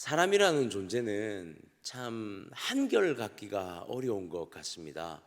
사람이라는 존재는 참 한결같기가 어려운 것 같습니다.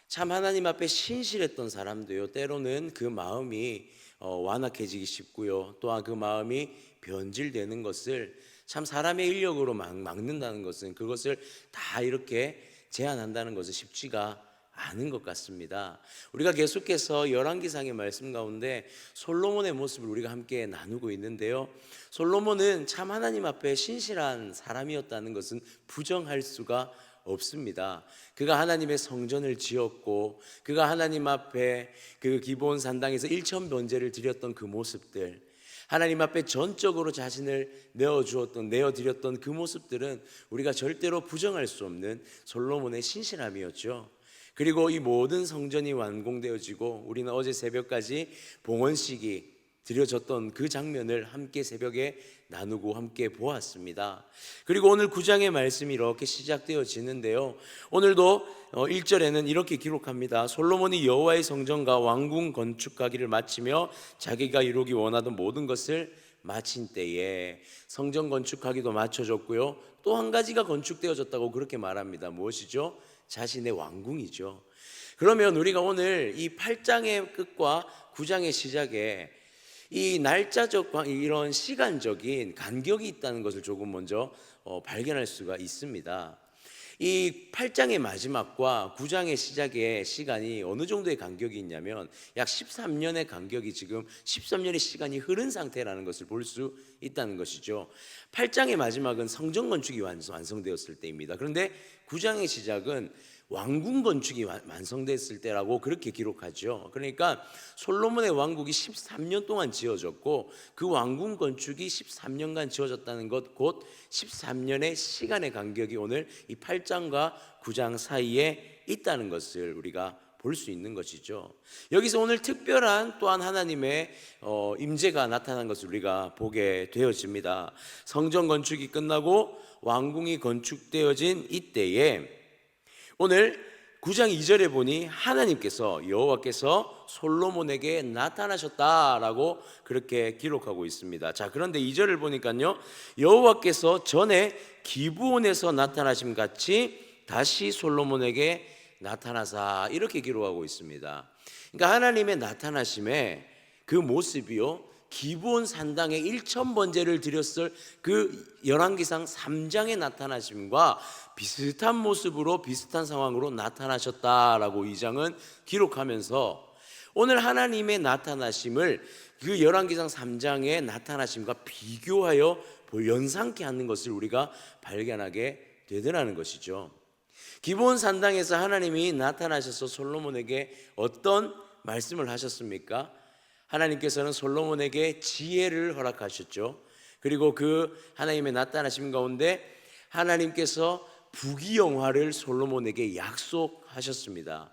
참 하나님 앞에 신실했던 사람도요, 때로는 그 마음이 완악해지기 쉽고요, 또한 그 마음이 변질되는 것을 참 사람의 인력으로 막는다는 것은, 그것을 다 이렇게 제한한다는 것은 쉽지가 않은 것 같습니다. 우리가 계속해서 열왕기상의 말씀 가운데 솔로몬의 모습을 우리가 함께 나누고 있는데요, 솔로몬은 참 하나님 앞에 신실한 사람이었다는 것은 부정할 수가 없습니다. 그가 하나님의 성전을 지었고, 그가 하나님 앞에 그 기브온 산당에서 일천번제를 드렸던 그 모습들, 하나님 앞에 전적으로 자신을 내어드렸던 그 모습들은 우리가 절대로 부정할 수 없는 솔로몬의 신실함이었죠. 그리고 이 모든 성전이 완공되어지고 우리는 어제 새벽까지 봉헌식이 드려졌던 그 장면을 함께 새벽에 나누고 함께 보았습니다. 그리고 오늘 9장의 말씀이 이렇게 시작되어지는데요, 오늘도 1절에는 이렇게 기록합니다. 솔로몬이 여호와의 성전과 왕궁 건축하기를 마치며 자기가 이루기 원하던 모든 것을 마친 때에, 성전 건축하기도 마쳐졌고요, 또 한 가지가 건축되어졌다고 그렇게 말합니다. 무엇이죠? 자신의 왕궁이죠. 그러면 우리가 오늘 이 8장의 끝과 9장의 시작에 이 날짜적 이런 시간적인 간격이 있다는 것을 조금 먼저 발견할 수가 있습니다. 이 8장의 마지막과 9장의 시작의 시간이 어느 정도의 간격이 있냐면 약 13년의 간격이, 지금 13년의 시간이 흐른 상태라는 것을 볼 수 있다는 것이죠. 8장의 마지막은 성전 건축이 완성되었을 때입니다. 그런데 9장의 시작은 왕궁 건축이 완성됐을 때라고 그렇게 기록하죠. 그러니까 솔로몬의 왕국이 13년 동안 지어졌고 그 왕궁 건축이 13년간 지어졌다는 것, 곧 13년의 시간의 간격이 오늘 이 8장과 9장 사이에 있다는 것을 우리가 볼 수 있는 것이죠. 여기서 오늘 특별한 또한 하나님의 임재가 나타난 것을 우리가 보게 되어집니다. 성전 건축이 끝나고 왕궁이 건축되어진 이때에 오늘 9장 2절에 보니 하나님께서, 여호와께서 솔로몬에게 나타나셨다라고 그렇게 기록하고 있습니다. 자, 그런데 2절을 보니까요, 여호와께서 전에 기브온에서 나타나심 같이 다시 솔로몬에게 나타나사, 이렇게 기록하고 있습니다. 그러니까 하나님의 나타나심의 그 모습이요, 기브온 산당에 1000번제를 드렸을 그 열왕기상 3장의 나타나심과 비슷한 모습으로, 비슷한 상황으로 나타나셨다라고 2장은 기록하면서 오늘 하나님의 나타나심을 그 열왕기상 3장의 나타나심과 비교하여 연상케 하는 것을 우리가 발견하게 되더라는 것이죠. 기브온 산당에서 하나님이 나타나셔서 솔로몬에게 어떤 말씀을 하셨습니까? 하나님께서는 솔로몬에게 지혜를 허락하셨죠. 그리고 그 하나님의 나타나심 가운데 하나님께서 부귀영화를 솔로몬에게 약속하셨습니다.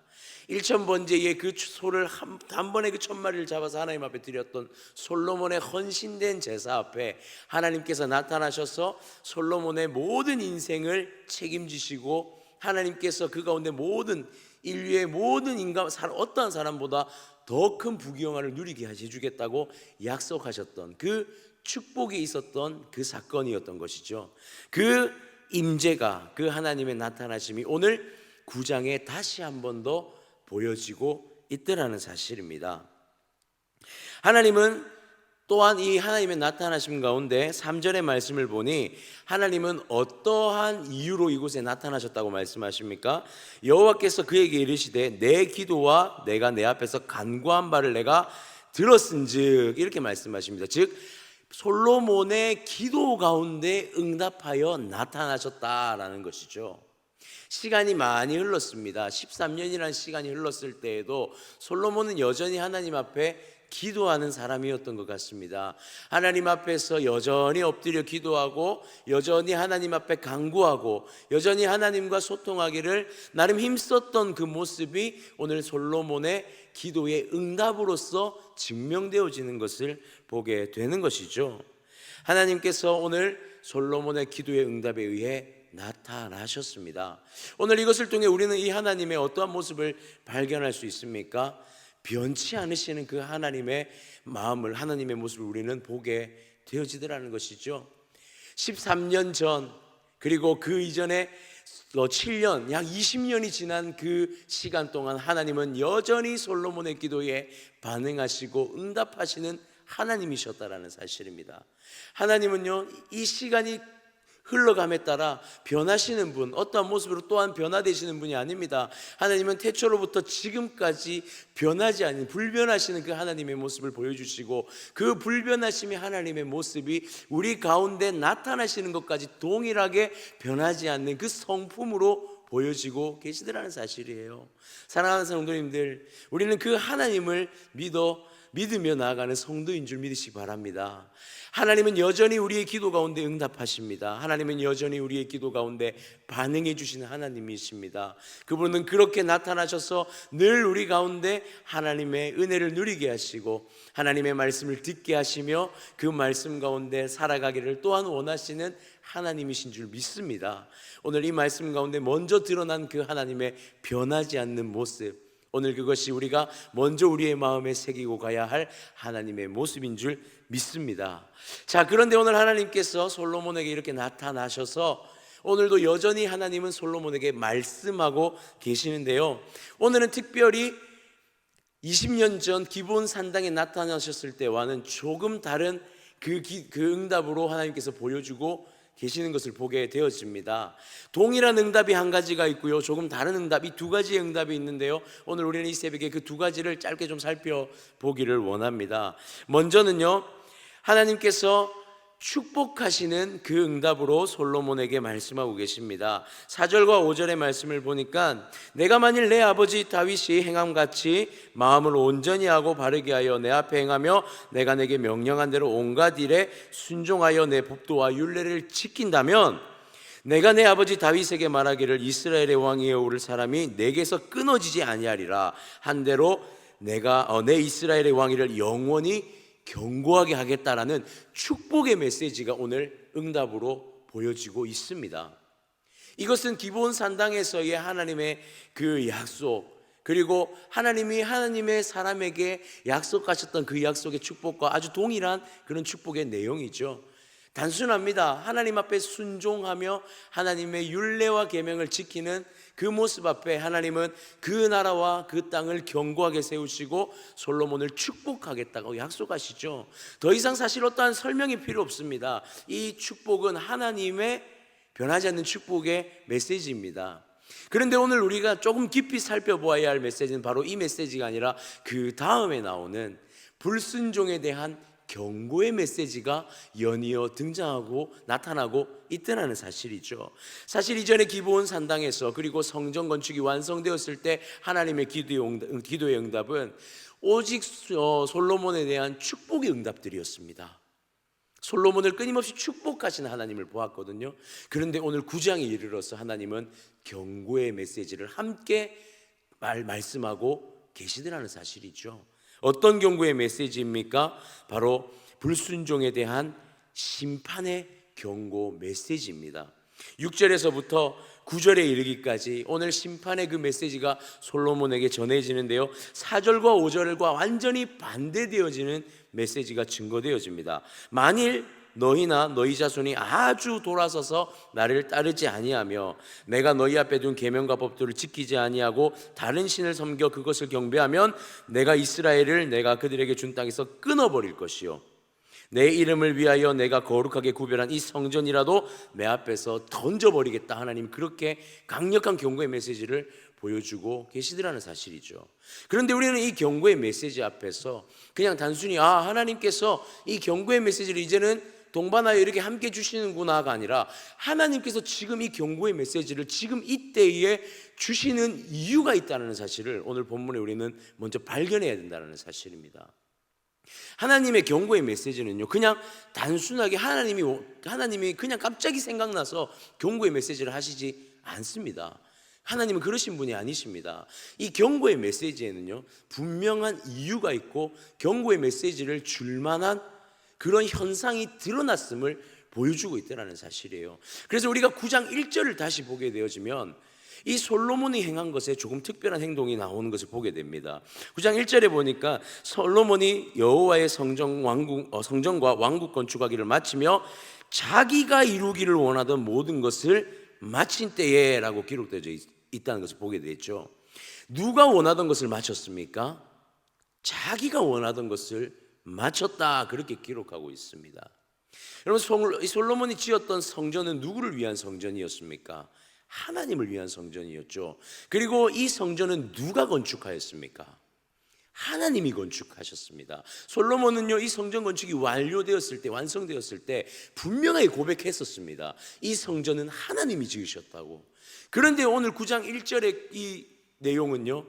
1000번제의 그 소를 한 번에 그 1000마리를 잡아서 하나님 앞에 드렸던 솔로몬의 헌신된 제사 앞에 하나님께서 나타나셔서 솔로몬의 모든 인생을 책임지시고, 하나님께서 그 가운데 모든 인류의 모든 인간, 어떠한 사람보다 더 큰 부귀영화를 누리게 해주겠다고 약속하셨던 그 축복이 있었던 그 사건이었던 것이죠. 그 임재가, 그 하나님의 나타나심이 오늘 9장에 다시 한 번 더 보여지고 있더라는 사실입니다. 하나님은 또한 이 하나님의 나타나심 가운데 3절의 말씀을 보니 하나님은 어떠한 이유로 이곳에 나타나셨다고 말씀하십니까? 여호와께서 그에게 이르시되 내 기도와 내가 내 앞에서 간구한 바를 내가 들었은즉, 이렇게 말씀하십니다. 즉 솔로몬의 기도 가운데 응답하여 나타나셨다라는 것이죠. 시간이 많이 흘렀습니다. 13년이라는 시간이 흘렀을 때에도 솔로몬은 여전히 하나님 앞에 기도하는 사람이었던 것 같습니다. 하나님 앞에서 여전히 엎드려 기도하고, 여전히 하나님 앞에 간구하고, 여전히 하나님과 소통하기를 나름 힘썼던 그 모습이 오늘 솔로몬의 기도의 응답으로서 증명되어지는 것을 보게 되는 것이죠. 하나님께서 오늘 솔로몬의 기도의 응답에 의해 나타나셨습니다. 오늘 이것을 통해 우리는 이 하나님의 어떠한 모습을 발견할 수 있습니까? 변치 않으시는 그 하나님의 마음을, 하나님의 모습을 우리는 보게 되어지더라는 것이죠. 13년 전, 그리고 그 이전에 7년, 약 20년이 지난 그 시간 동안 하나님은 여전히 솔로몬의 기도에 반응하시고 응답하시는 하나님이셨다라는 사실입니다. 하나님은요, 이 시간이 흘러감에 따라 변하시는 분, 어떠한 모습으로 또한 변화되시는 분이 아닙니다. 하나님은 태초로부터 지금까지 변하지 않는, 불변하시는 그 하나님의 모습을 보여주시고, 그 불변하심의 하나님의 모습이 우리 가운데 나타나시는 것까지 동일하게 변하지 않는 그 성품으로 보여지고 계시더라는 사실이에요. 사랑하는 성도님들, 우리는 그 하나님을 믿으며 나아가는 성도인 줄 믿으시기 바랍니다. 하나님은 여전히 우리의 기도 가운데 응답하십니다. 하나님은 여전히 우리의 기도 가운데 반응해 주시는 하나님이십니다. 그분은 그렇게 나타나셔서 늘 우리 가운데 하나님의 은혜를 누리게 하시고 하나님의 말씀을 듣게 하시며 그 말씀 가운데 살아가기를 또한 원하시는 하나님이신 줄 믿습니다. 오늘 이 말씀 가운데 먼저 드러난 그 하나님의 변하지 않는 모습, 오늘 그것이 우리가 먼저 우리의 마음에 새기고 가야 할 하나님의 모습인 줄 믿습니다. 자, 그런데 오늘 하나님께서 솔로몬에게 이렇게 나타나셔서 오늘도 여전히 하나님은 솔로몬에게 말씀하고 계시는데요, 오늘은 특별히 20년 전 기브온 산당에 나타나셨을 때와는 조금 다른 그 응답으로 하나님께서 보여주고 계시는 것을 보게 되었습니다. 동일한 응답이 한 가지가 있고요, 조금 다른 응답이 두 가지의 응답이 있는데요, 오늘 우리는 이 새벽에 그 두 가지를 짧게 좀 살펴보기를 원합니다. 먼저는요, 하나님께서 축복하시는 그 응답으로 솔로몬에게 말씀하고 계십니다. 4절과 5절의 말씀을 보니까 내가 만일 내 아버지 다윗이 행함같이 마음을 온전히 하고 바르게 하여 내 앞에 행하며 내가 내게 명령한 대로 온갖 일에 순종하여 내 법도와 율례를 지킨다면 내가 내 아버지 다윗에게 말하기를 이스라엘의 왕이여 오를 사람이 내게서 끊어지지 아니하리라 한 대로 내가 내 이스라엘의 왕위를 영원히 견고하게 하겠다라는 축복의 메시지가 오늘 응답으로 보여지고 있습니다. 이것은 기브온 산당에서의 하나님의 그 약속, 그리고 하나님이 하나님의 사람에게 약속하셨던 그 약속의 축복과 아주 동일한 그런 축복의 내용이죠. 단순합니다. 하나님 앞에 순종하며 하나님의 율례와 계명을 지키는 그 모습 앞에 하나님은 그 나라와 그 땅을 견고하게 세우시고 솔로몬을 축복하겠다고 약속하시죠. 더 이상 사실 어떠한 설명이 필요 없습니다. 이 축복은 하나님의 변하지 않는 축복의 메시지입니다. 그런데 오늘 우리가 조금 깊이 살펴보아야 할 메시지는 바로 이 메시지가 아니라 그 다음에 나오는 불순종에 대한 경고의 메시지가 연이어 등장하고 나타나고 있다는 사실이죠. 사실 이전에 기브온 산당에서 그리고 성전 건축이 완성되었을 때 하나님의 기도의 응답은 오직 솔로몬에 대한 축복의 응답들이었습니다. 솔로몬을 끊임없이 축복하시는 하나님을 보았거든요. 그런데 오늘 9장에 이르러서 하나님은 경고의 메시지를 함께 말씀하고 계시더라는 사실이죠. 어떤 경고의 메시지입니까? 바로 불순종에 대한 심판의 경고 메시지입니다. 6절에서부터 9절에 이르기까지 오늘 심판의 그 메시지가 솔로몬에게 전해지는데요, 4절과 5절과 완전히 반대되어지는 메시지가 증거되어집니다. 만일 너희나 너희 자손이 아주 돌아서서 나를 따르지 아니하며 내가 너희 앞에 둔 계명과 법도를 지키지 아니하고 다른 신을 섬겨 그것을 경배하면 내가 이스라엘을 내가 그들에게 준 땅에서 끊어버릴 것이요 내 이름을 위하여 내가 거룩하게 구별한 이 성전이라도 내 앞에서 던져버리겠다. 하나님 그렇게 강력한 경고의 메시지를 보여주고 계시더라는 사실이죠. 그런데 우리는 이 경고의 메시지 앞에서 그냥 단순히 하나님께서 이 경고의 메시지를 이제는 동반하여 이렇게 함께 주시는구나가 아니라 하나님께서 지금 이 경고의 메시지를 지금 이때에 주시는 이유가 있다는 사실을 오늘 본문에 우리는 먼저 발견해야 된다는 사실입니다. 하나님의 경고의 메시지는요, 그냥 단순하게 하나님이 그냥 갑자기 생각나서 경고의 메시지를 하시지 않습니다. 하나님은 그러신 분이 아니십니다. 이 경고의 메시지에는요, 분명한 이유가 있고 경고의 메시지를 줄 만한 그런 현상이 드러났음을 보여주고 있다는 사실이에요. 그래서 우리가 9장 1절을 다시 보게 되어지면 이 솔로몬이 행한 것에 조금 특별한 행동이 나오는 것을 보게 됩니다. 9장 1절에 보니까 솔로몬이 여호와의 성전과 왕국 건축하기를 마치며 자기가 이루기를 원하던 모든 것을 마친 때에 라고 기록되어 있다는 것을 보게 되죠. 누가 원하던 것을 마쳤습니까? 자기가 원하던 것을 마쳤다, 그렇게 기록하고 있습니다. 여러분, 솔로몬이 지었던 성전은 누구를 위한 성전이었습니까? 하나님을 위한 성전이었죠. 그리고 이 성전은 누가 건축하였습니까? 하나님이 건축하셨습니다. 솔로몬은요, 이 성전 건축이 완료되었을 때, 완성되었을 때 분명하게 고백했었습니다. 이 성전은 하나님이 지으셨다고. 그런데 오늘 9장 1절의 이 내용은요,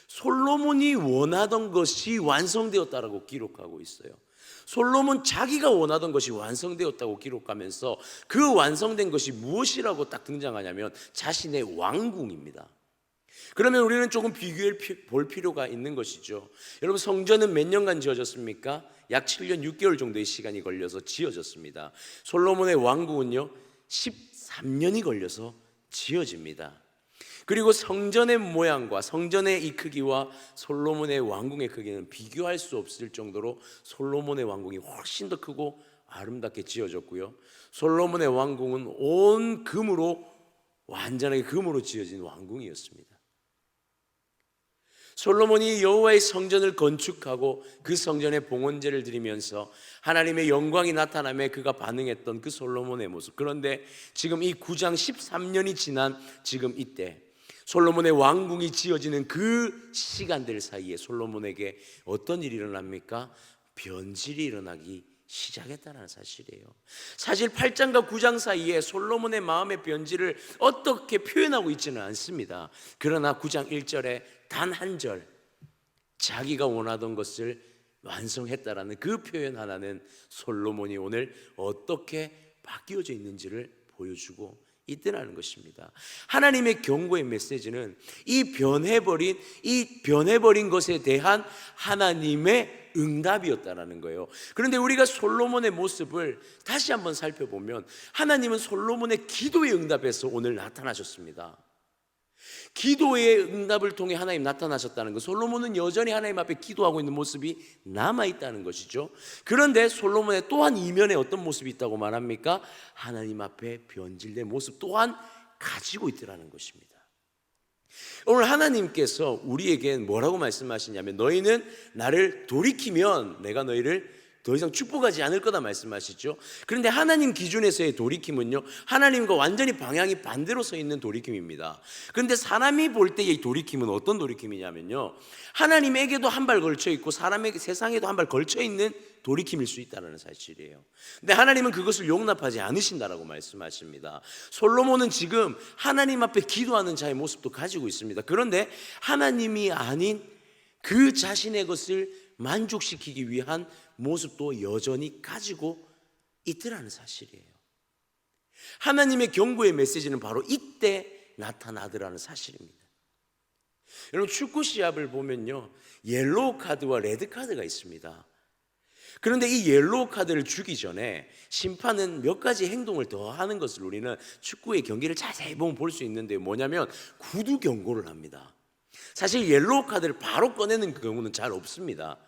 솔로몬이 원하던 것이 완성되었다라고 기록하고 있어요. 솔로몬 자기가 원하던 것이 완성되었다고 기록하면서 그 완성된 것이 무엇이라고 딱 등장하냐면 자신의 왕궁입니다. 그러면 우리는 조금 비교해 볼 필요가 있는 것이죠. 여러분, 성전은 몇 년간 지어졌습니까? 약 7년 6개월 정도의 시간이 걸려서 지어졌습니다. 솔로몬의 왕궁은요 13년이 걸려서 지어집니다. 그리고 성전의 모양과 성전의 이 크기와 솔로몬의 왕궁의 크기는 비교할 수 없을 정도로 솔로몬의 왕궁이 훨씬 더 크고 아름답게 지어졌고요, 솔로몬의 왕궁은 온 금으로, 완전하게 금으로 지어진 왕궁이었습니다. 솔로몬이 여호와의 성전을 건축하고 그 성전에 봉헌제를 드리면서 하나님의 영광이 나타나며 그가 반응했던 그 솔로몬의 모습. 그런데 지금 이 9장 13년이 지난 지금 이때 솔로몬의 왕궁이 지어지는 그 시간들 사이에 솔로몬에게 어떤 일이 일어납니까? 변질이 일어나기 시작했다는 사실이에요. 사실 8장과 9장 사이에 솔로몬의 마음의 변질을 어떻게 표현하고 있지는 않습니다. 그러나 9장 1절에 단 한 절, 자기가 원하던 것을 완성했다라는 그 표현 하나는 솔로몬이 오늘 어떻게 바뀌어져 있는지를 보여주고 있더라는 것입니다. 하나님의 경고의 메시지는 이 변해버린 것에 대한 하나님의 응답이었다라는 거예요. 그런데 우리가 솔로몬의 모습을 다시 한번 살펴보면 하나님은 솔로몬의 기도에 응답해서 오늘 나타나셨습니다. 기도의 응답을 통해 하나님 나타나셨다는 것, 솔로몬은 여전히 하나님 앞에 기도하고 있는 모습이 남아있다는 것이죠. 그런데 솔로몬의 또한 이면에 어떤 모습이 있다고 말합니까? 하나님 앞에 변질된 모습 또한 가지고 있더라는 것입니다. 오늘 하나님께서 우리에게 뭐라고 말씀하시냐면 너희는 나를 돌이키면 내가 너희를 더 이상 축복하지 않을 거다 말씀하시죠. 그런데 하나님 기준에서의 돌이킴은요, 하나님과 완전히 방향이 반대로 서 있는 돌이킴입니다. 그런데 사람이 볼 때의 돌이킴은 어떤 돌이킴이냐면요, 하나님에게도 한 발 걸쳐 있고 사람에게, 세상에도 한 발 걸쳐 있는 돌이킴일 수 있다는 사실이에요. 근데 하나님은 그것을 용납하지 않으신다라고 말씀하십니다. 솔로몬은 지금 하나님 앞에 기도하는 자의 모습도 가지고 있습니다. 그런데 하나님이 아닌 그 자신의 것을 만족시키기 위한 모습도 여전히 가지고 있더라는 사실이에요. 하나님의 경고의 메시지는 바로 이때 나타나더라는 사실입니다. 여러분, 축구 시합을 보면요, 옐로우 카드와 레드 카드가 있습니다. 그런데 이 옐로우 카드를 주기 전에 심판은 몇 가지 행동을 더 하는 것을 우리는 축구의 경기를 자세히 보면 볼 수 있는데, 뭐냐면 구두 경고를 합니다. 사실 옐로우 카드를 바로 꺼내는 경우는 잘 없습니다.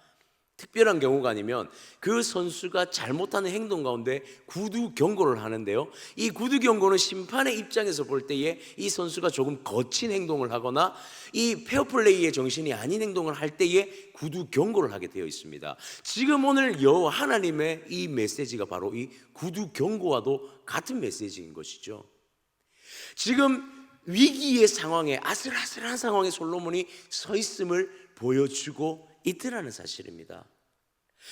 특별한 경우가 아니면 그 선수가 잘못하는 행동 가운데 구두 경고를 하는데요, 이 구두 경고는 심판의 입장에서 볼 때에 이 선수가 조금 거친 행동을 하거나 이 페어플레이의 정신이 아닌 행동을 할 때에 구두 경고를 하게 되어 있습니다. 지금 오늘 여호와 하나님의 이 메시지가 바로 이 구두 경고와도 같은 메시지인 것이죠. 지금 위기의 상황에, 아슬아슬한 상황에 솔로몬이 서 있음을 보여주고 있더라는 사실입니다.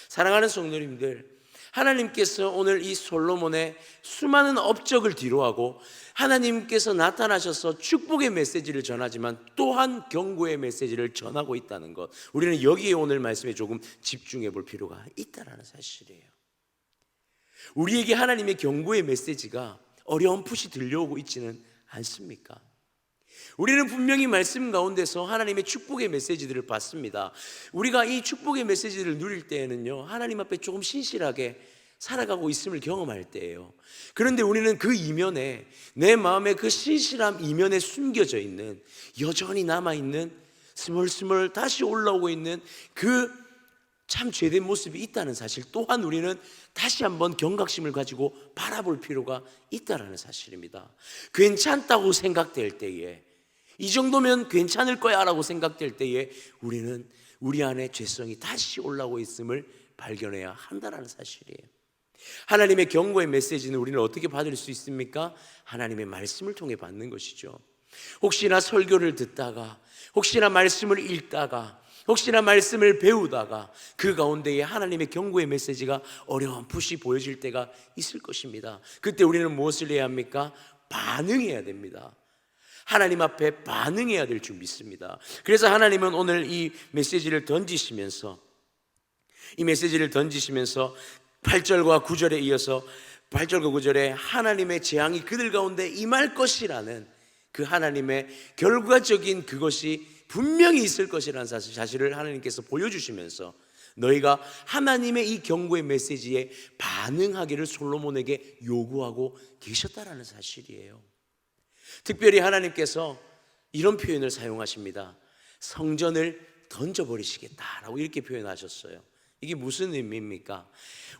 사랑하는 성도님들, 하나님께서 오늘 이 솔로몬의 수많은 업적을 뒤로하고 하나님께서 나타나셔서 축복의 메시지를 전하지만 또한 경고의 메시지를 전하고 있다는 것, 우리는 여기에 오늘 말씀에 조금 집중해 볼 필요가 있다는 사실이에요. 우리에게 하나님의 경고의 메시지가 어렴풋이 들려오고 있지는 않습니까? 우리는 분명히 말씀 가운데서 하나님의 축복의 메시지들을 받습니다. 우리가 이 축복의 메시지를 누릴 때에는요, 하나님 앞에 조금 신실하게 살아가고 있음을 경험할 때예요. 그런데 우리는 그 이면에, 내 마음의 그 신실함 이면에 숨겨져 있는, 여전히 남아있는, 스멀스멀 다시 올라오고 있는 그 참 죄된 모습이 있다는 사실 또한 우리는 다시 한번 경각심을 가지고 바라볼 필요가 있다는 사실입니다. 괜찮다고 생각될 때에, 이 정도면 괜찮을 거야 라고 생각될 때에 우리는 우리 안에 죄성이 다시 올라오고 있음을 발견해야 한다는 사실이에요. 하나님의 경고의 메시지는 우리는 어떻게 받을 수 있습니까? 하나님의 말씀을 통해 받는 것이죠. 혹시나 설교를 듣다가, 혹시나 말씀을 읽다가, 혹시나 말씀을 배우다가 그 가운데에 하나님의 경고의 메시지가 어렴풋이 보여질 때가 있을 것입니다. 그때 우리는 무엇을 해야 합니까? 반응해야 됩니다. 하나님 앞에 반응해야 될 줄 믿습니다. 그래서 하나님은 오늘 이 메시지를 던지시면서 8절과 9절에 이어서 8절과 9절에 하나님의 재앙이 그들 가운데 임할 것이라는 그 하나님의 결과적인 그것이 분명히 있을 것이라는 사실을 하나님께서 보여주시면서 너희가 하나님의 이 경고의 메시지에 반응하기를 솔로몬에게 요구하고 계셨다라는 사실이에요. 특별히 하나님께서 이런 표현을 사용하십니다. 성전을 던져버리시겠다라고 이렇게 표현하셨어요. 이게 무슨 의미입니까?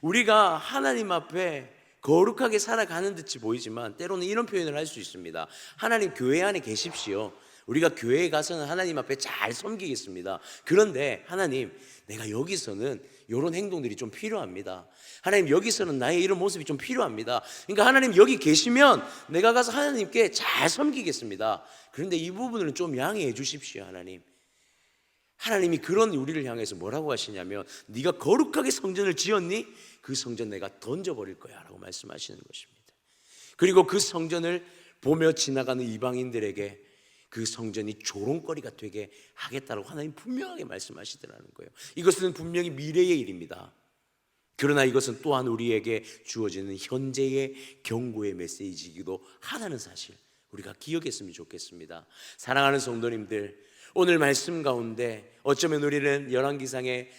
우리가 하나님 앞에 거룩하게 살아가는 듯이 보이지만 때로는 이런 표현을 할 수 있습니다. 하나님 교회 안에 계십시오. 우리가 교회에 가서는 하나님 앞에 잘 섬기겠습니다. 그런데 하나님, 내가 여기서는 이런 행동들이 좀 필요합니다. 하나님, 여기서는 나의 이런 모습이 좀 필요합니다. 그러니까 하나님 여기 계시면 내가 가서 하나님께 잘 섬기겠습니다. 그런데 이 부분을 좀 양해해 주십시오. 하나님, 하나님이 그런 우리를 향해서 뭐라고 하시냐면, 네가 거룩하게 성전을 지었니? 그 성전 내가 던져버릴 거야 라고 말씀하시는 것입니다. 그리고 그 성전을 보며 지나가는 이방인들에게 그 성전이 조롱거리가 되게 하겠다라고 하나님 분명하게 말씀하시더라는 거예요. 이것은 분명히 미래의 일입니다. 그러나 이것은 또한 우리에게 주어지는 현재의 경고의 메시지이기도 하다는 사실 우리가 기억했으면 좋겠습니다. 사랑하는 성도님들, 오늘 말씀 가운데 어쩌면 우리는 열왕기상의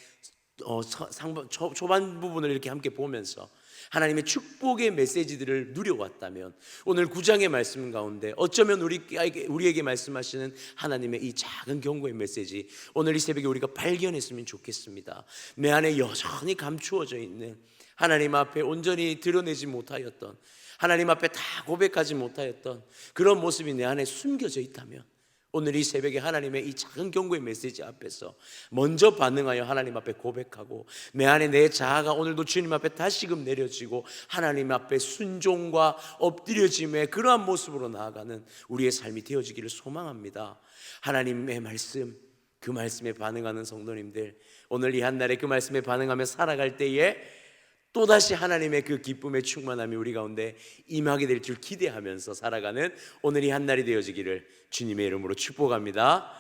초반 부분을 이렇게 함께 보면서 하나님의 축복의 메시지들을 누려왔다면, 오늘 9장의 말씀 가운데 어쩌면 우리에게 말씀하시는 하나님의 이 작은 경고의 메시지, 오늘 이 새벽에 우리가 발견했으면 좋겠습니다. 내 안에 여전히 감추어져 있는, 하나님 앞에 온전히 드러내지 못하였던, 하나님 앞에 다 고백하지 못하였던 그런 모습이 내 안에 숨겨져 있다면, 오늘 이 새벽에 하나님의 이 작은 경고의 메시지 앞에서 먼저 반응하여 하나님 앞에 고백하고, 내 안에 내 자아가 오늘도 주님 앞에 다시금 내려지고 하나님 앞에 순종과 엎드려짐의 그러한 모습으로 나아가는 우리의 삶이 되어지기를 소망합니다. 하나님의 말씀, 그 말씀에 반응하는 성도님들, 오늘 이 한날에 그 말씀에 반응하며 살아갈 때에 또다시 하나님의 그 기쁨의 충만함이 우리 가운데 임하게 될 줄 기대하면서 살아가는 오늘 이 한날이 되어지기를 주님의 이름으로 축복합니다.